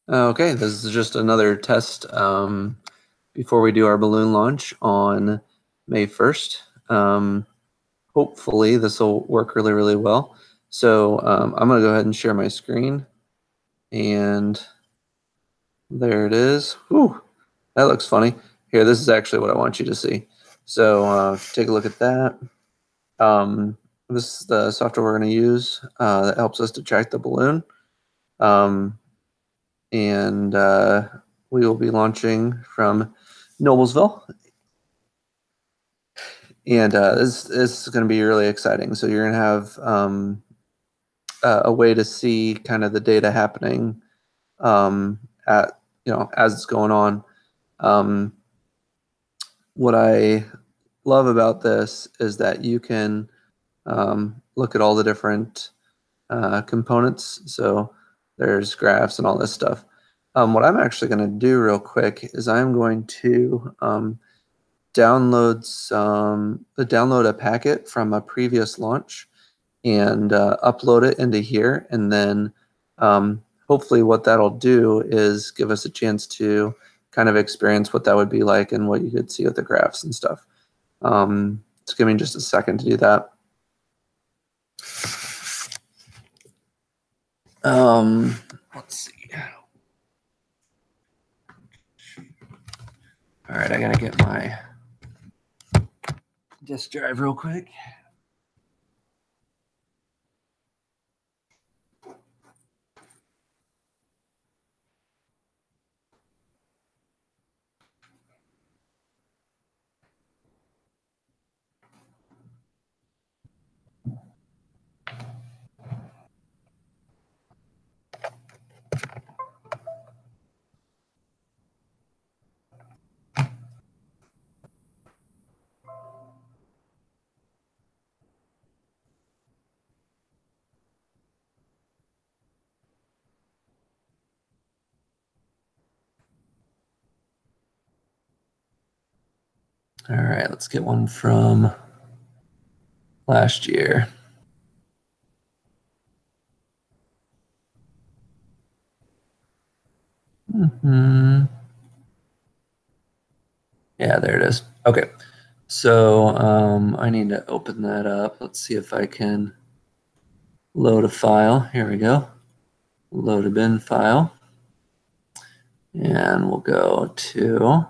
Okay, this is just another test before we do our balloon launch on May 1st. Hopefully this will work really, really well. So I'm going to go ahead and share my screen. And there it is. Whew, that looks funny. Here, this is actually what I want you to see. So take a look at that. This is the software we're going to use that helps us to track the balloon. And we will be launching from Noblesville. And this is going to be really exciting. So you're going to have a way to see kind of the data happening at as it's going on. What I love about this is that you can look at all the different components. So there's graphs and all this stuff. What I'm actually going to do real quick is I'm going to download a packet from a previous launch and upload it into here, and then hopefully what that'll do is give us a chance to kind of experience what that would be like and what you could see with the graphs and stuff. So give me just a second to do that. Let's see. All right, I gotta get my disk drive real quick. All right, let's get one from last year. Yeah, there it is. Okay, so I need to open that up. Let's see if I can load a file. Here we go. Load a bin file. And we'll go to,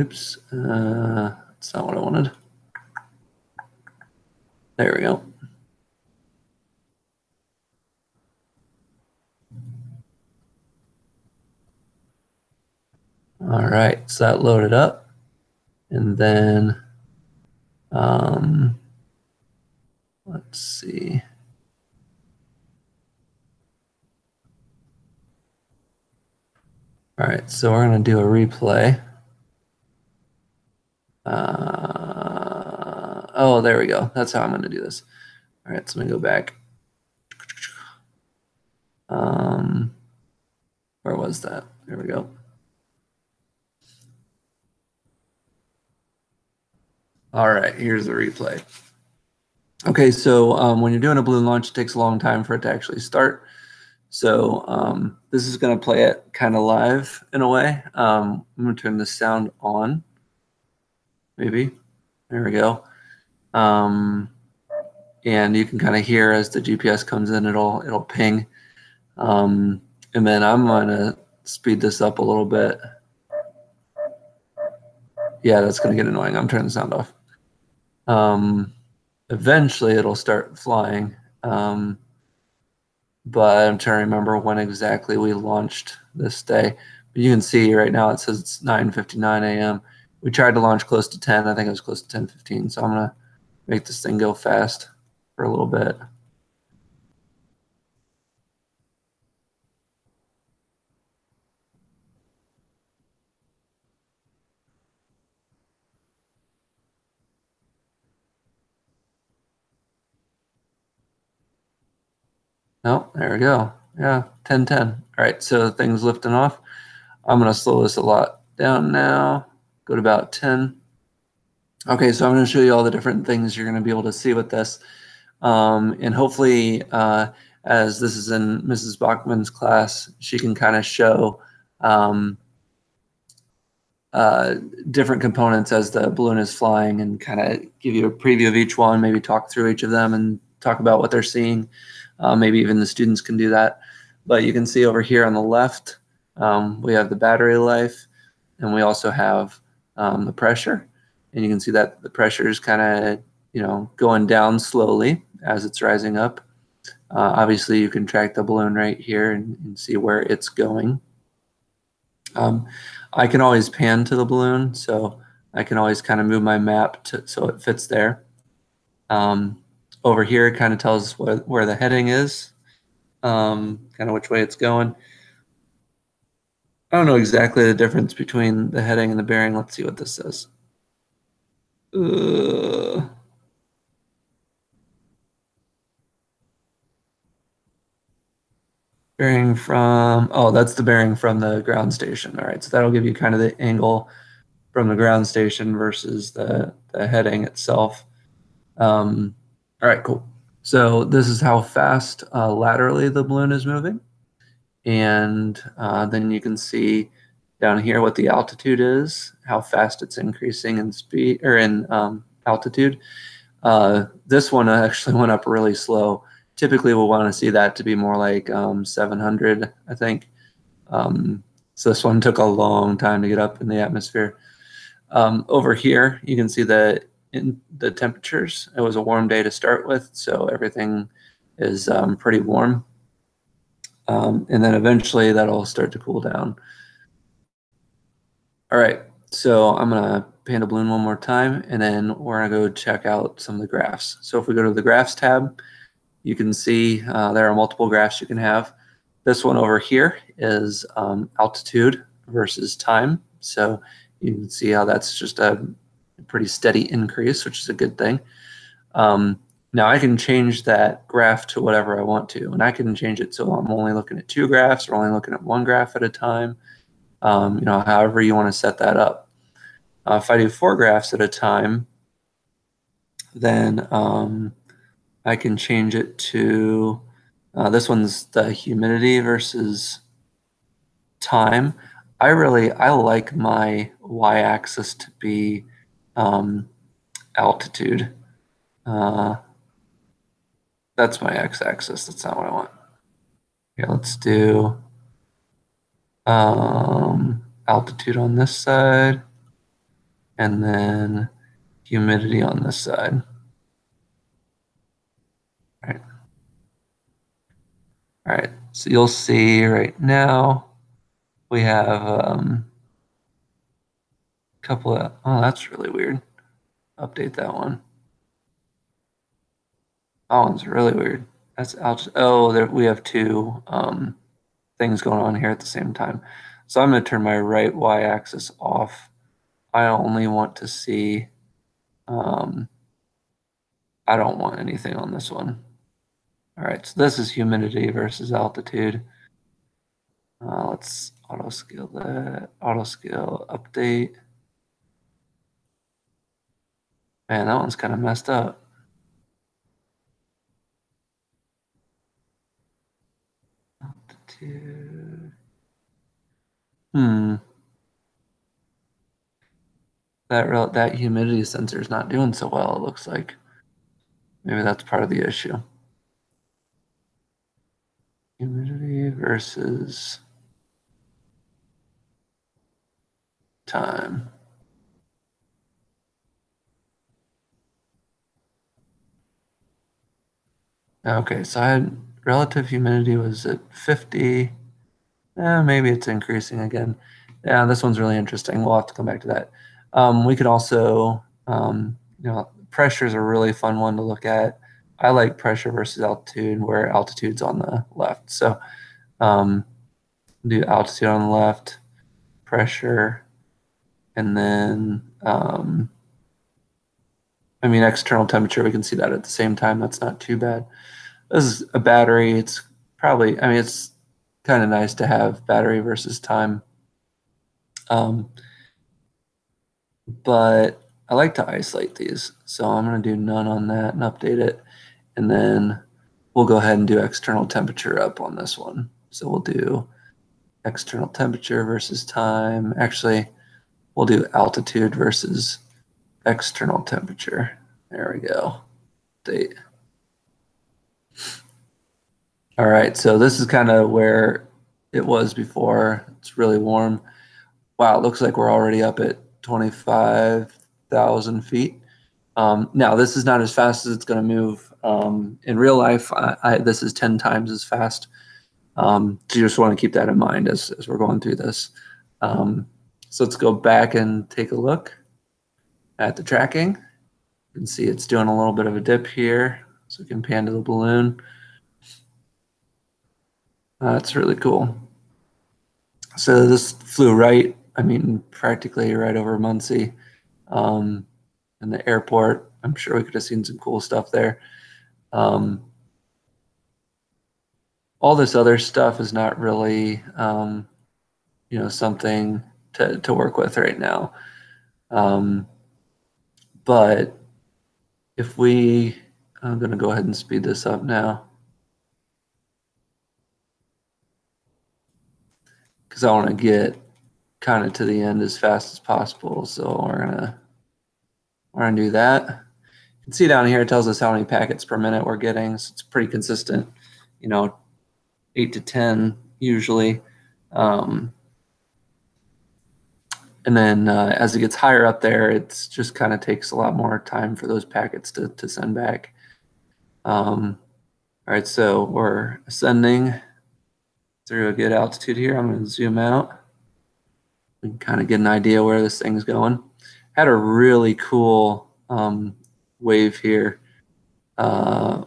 oops, that's not what I wanted. There we go. All right, so that loaded up. And then, let's see. All right, so we're going to do a replay. Oh, there we go. That's how I'm going to do this. All right, so let me go back. Where was that? There we go. All right, here's the replay. Okay, so when you're doing a balloon launch, it takes a long time for it to actually start. So this is going to play it kind of live in a way. I'm going to turn the sound on. Maybe. There we go. And you can kind of hear as the GPS comes in, it'll ping. And then I'm going to speed this up a little bit. Yeah, that's going to get annoying. I'm turning the sound off. Eventually, it'll start flying. But I'm trying to remember when exactly we launched this day. But you can see right now it says it's 9:59 a.m. We tried to launch close to 10. I think it was close to 10:15. So I'm going to make this thing go fast for a little bit. Oh, there we go. Yeah, 10:10. All right, so the thing's lifting off. I'm going to slow this a lot down now. Go to about 10. Okay, so I'm going to show you all the different things you're going to be able to see with this. And hopefully as this is in Mrs. Bachman's class, she can kind of show different components as the balloon is flying and kind of give you a preview of each one, maybe talk through each of them and talk about what they're seeing. Maybe even the students can do that. But you can see over here on the left, we have the battery life, and we also have the pressure. And you can see that the pressure is kind of, going down slowly as it's rising up. Obviously, you can track the balloon right here and see where it's going. I can always pan to the balloon, so I can always kind of move my map so it fits there. Over here, it kind of tells where the heading is, kind of which way it's going. I don't know exactly the difference between the heading and the bearing. Let's see what this says. Bearing from, oh, that's the bearing from the ground station. All right, so that'll give you kind of the angle from the ground station versus the heading itself. All right, cool. So this is how fast laterally the balloon is moving. And then you can see down here what the altitude is, how fast it's increasing in speed or in altitude. This one actually went up really slow. Typically we'll want to see that to be more like 700, I think. So this one took a long time to get up in the atmosphere. Over here, you can see the temperatures. It was a warm day to start with, so everything is pretty warm. And then eventually that'll start to cool down. All right, so I'm gonna pan the balloon one more time, and then we're gonna go check out some of the graphs. So if we go to the graphs tab, you can see there are multiple graphs you can have. This one over here is altitude versus time. So you can see how that's just a pretty steady increase, which is a good thing. Now I can change that graph to whatever I want to, and I can change it so I'm only looking at 2 graphs or only looking at 1 graph at a time, however you want to set that up. If I do 4 graphs at a time, then I can change it to, this one's the humidity versus time. I like my y-axis to be altitude. That's my x-axis. That's not what I want. Okay, let's do altitude on this side, and then humidity on this side. All right, so you'll see right now we have a couple of, oh, that's really weird. Update that one. That one's really weird. That's altitude. Oh, there, we have 2 things going on here at the same time. So I'm going to turn my right y-axis off. I only want to see, I don't want anything on this one. All right, so this is humidity versus altitude. Let's auto scale that, auto scale update. Man, that one's kind of messed up. Altitude. That humidity sensor is not doing so well, it looks like. Maybe that's part of the issue. Humidity versus time. Okay, so I had relative humidity was at 50. Maybe it's increasing again. Yeah, this one's really interesting. We'll have to come back to that. We could also, pressure is a really fun one to look at. I like pressure versus altitude, where altitude's on the left. So do altitude on the left, pressure, and then, external temperature, we can see that at the same time. That's not too bad. This is a battery. It's probably, it's kind of nice to have battery versus time. But I like to isolate these. So I'm going to do none on that and update it. And then we'll go ahead and do external temperature up on this one. So we'll do external temperature versus time. Actually, we'll do altitude versus external temperature. There we go. Date. All right, so this is kind of where it was before. It's really warm. Wow, it looks like we're already up at 25,000 feet. Now, this is not as fast as it's going to move. In real life, this is 10 times as fast. So you just want to keep that in mind as we're going through this. So let's go back and take a look at the tracking. You can see it's doing a little bit of a dip here. So we can pan to the balloon. That's really cool. So this flew right, practically right over Muncie in the airport. I'm sure we could have seen some cool stuff there. All this other stuff is not really, something to work with right now. But if I'm going to go ahead and speed this up now, because I want to get kind of to the end as fast as possible. So we're gonna do that. You can see down here it tells us how many packets per minute we're getting. So it's pretty consistent, 8 to 10 usually. And then as it gets higher up there, it's just kind of takes a lot more time for those packets to send back. All right, so we're ascending through a good altitude here. I'm going to zoom out and kind of get an idea where this thing's going. Had a really cool wave here when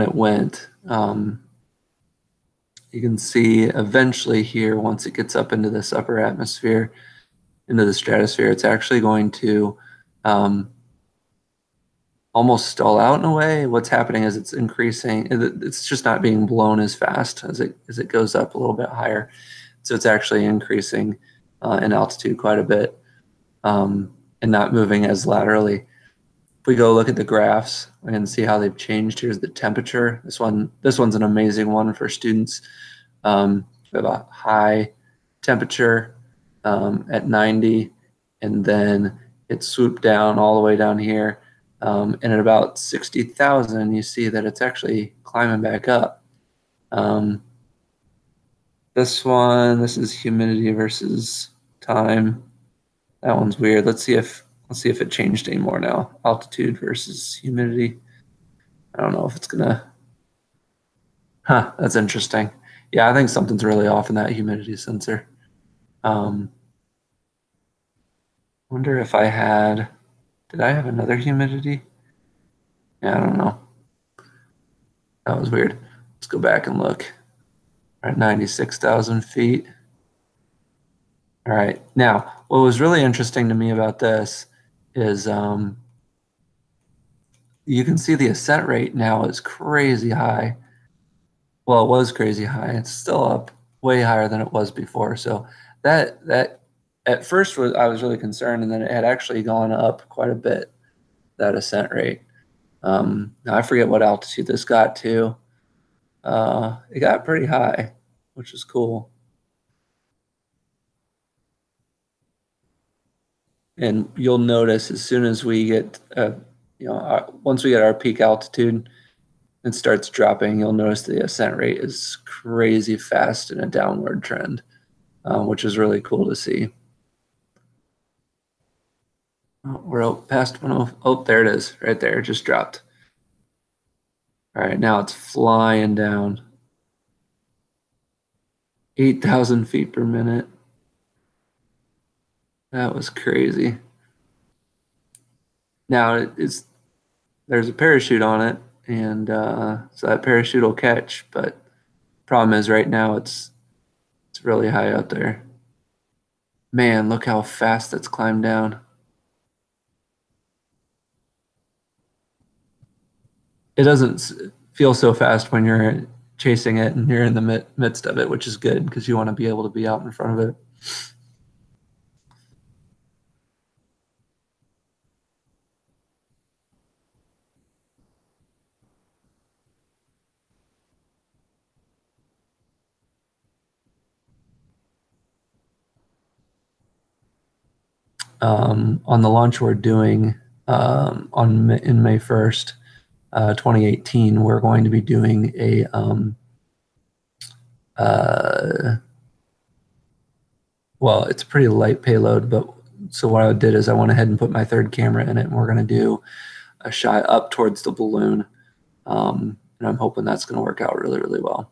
it went. You can see eventually here, once it gets up into this upper atmosphere, into the stratosphere, it's actually going to almost stall out in a way. What's happening is it's increasing. It's just not being blown as fast as it goes up a little bit higher. So it's actually increasing in altitude quite a bit and not moving as laterally. If we go look at the graphs and see how they've changed, here's the temperature. This one's an amazing one for students. We have a high temperature at 90, and then it swooped down all the way down here. And at about 60,000, you see that it's actually climbing back up. This is humidity versus time. That one's weird. Let's see if it changed anymore now. Altitude versus humidity. I don't know if it's gonna. That's interesting. Yeah, I think something's really off in that humidity sensor. Wonder if did I have another humidity? Yeah, I don't know. That was weird. Let's go back and look. We're at 96,000 feet. All right. Now, what was really interesting to me about this is you can see the ascent rate now is crazy high. Well, it was crazy high. It's still up way higher than it was before. So that at first I was really concerned, and then it had actually gone up quite a bit, that ascent rate. Now I forget what altitude this got to. It got pretty high, which is cool. And you'll notice as soon as we get, once we get our peak altitude, it starts dropping. You'll notice the ascent rate is crazy fast in a downward trend, which is really cool to see. Oh, we're out past 1. Oh, there it is, right there. It just dropped. All right, now it's flying down. 8,000 feet per minute. That was crazy. Now there's a parachute on it, and so that parachute will catch. But problem is, right now it's really high out there. Man, look how fast that's climbed down. It doesn't feel so fast when you're chasing it and you're in the midst of it, which is good because you want to be able to be out in front of it. on the launch we're doing in May 1st, 2018, we're going to be doing a well, it's a pretty light payload, but so what I did is I went ahead and put my third camera in it, and we're going to do a shot up towards the balloon, and I'm hoping that's going to work out really, really well.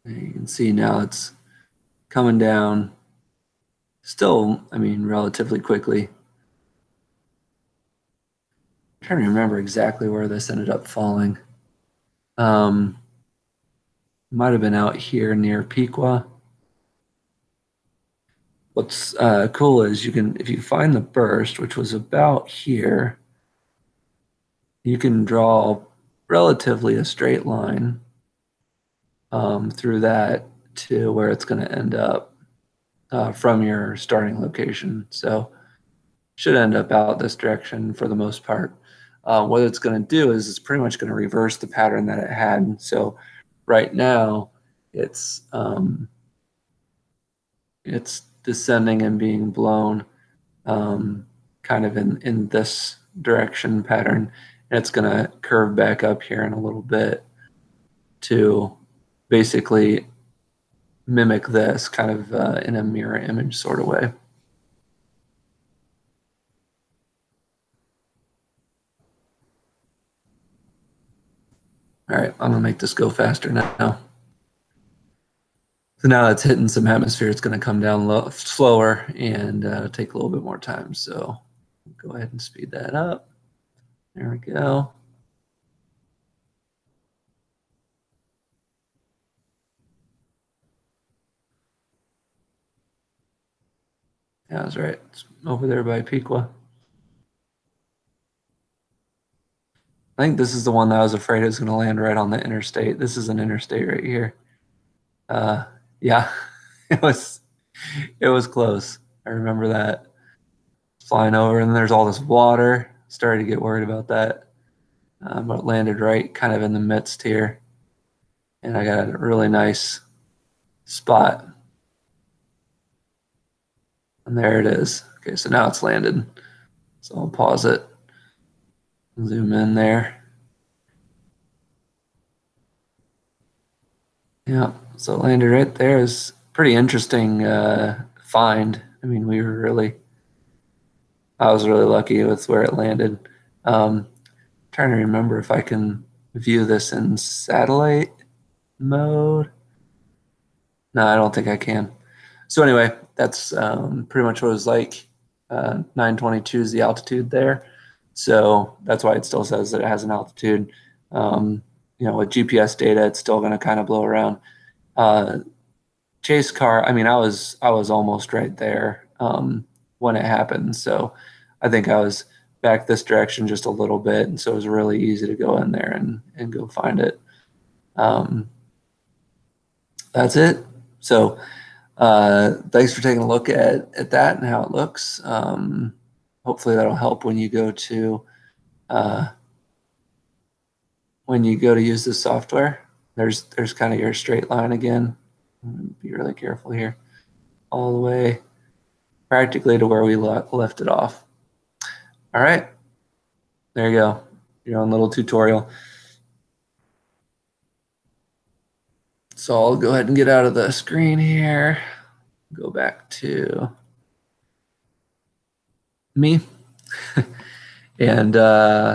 And you can see now it's coming down still, I mean, relatively quickly. I'm trying to remember exactly where this ended up falling. Might have been out here near Piqua. What's cool is you can, if you find the burst, which was about here, you can draw relatively a straight line through that to where it's going to end up from your starting location. So should end up out this direction for the most part. What it's going to do is it's pretty much going to reverse the pattern that it had. So right now it's descending and being blown kind of in this direction pattern. And it's going to curve back up here in a little bit to basically mimic this kind of in a mirror image sort of way. All right, I'm gonna make this go faster now. So now it's hitting some atmosphere, it's gonna come down slower and take a little bit more time. So go ahead and speed that up. There we go. Yeah, that's right. It's over there by Piqua. I think this is the one that I was afraid it was going to land right on the interstate. This is an interstate right here. Yeah, it was close. I remember that flying over, and there's all this water. Started to get worried about that, but it landed right kind of in the midst here, and I got a really nice spot. And there it is. Okay, so now it's landed. So I'll pause it. Zoom in there. Yeah, so it landed right there. Is pretty interesting find. I mean, I was really lucky with where it landed. Trying to remember if I can view this in satellite mode. No, I don't think I can. So anyway, that's pretty much what it was like. 922 is the altitude there. So that's why it still says that it has an altitude. With GPS data, it's still going to kind of blow around. Chase car, I mean, I was almost right there when it happened. So I think I was back this direction just a little bit. And so it was really easy to go in there and go find it. That's it. So thanks for taking a look at that and how it looks. Hopefully that'll help when you go to use this software. There's kind of your straight line again. Be really careful here. All the way practically to where we left it off. All right. There you go. Your own little tutorial. So I'll go ahead and get out of the screen here. Go back to me and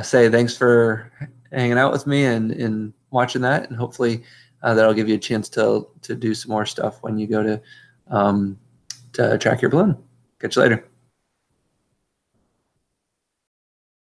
say thanks for hanging out with me and watching that, and hopefully that'll give you a chance to do some more stuff when you go to track your balloon. Catch you later.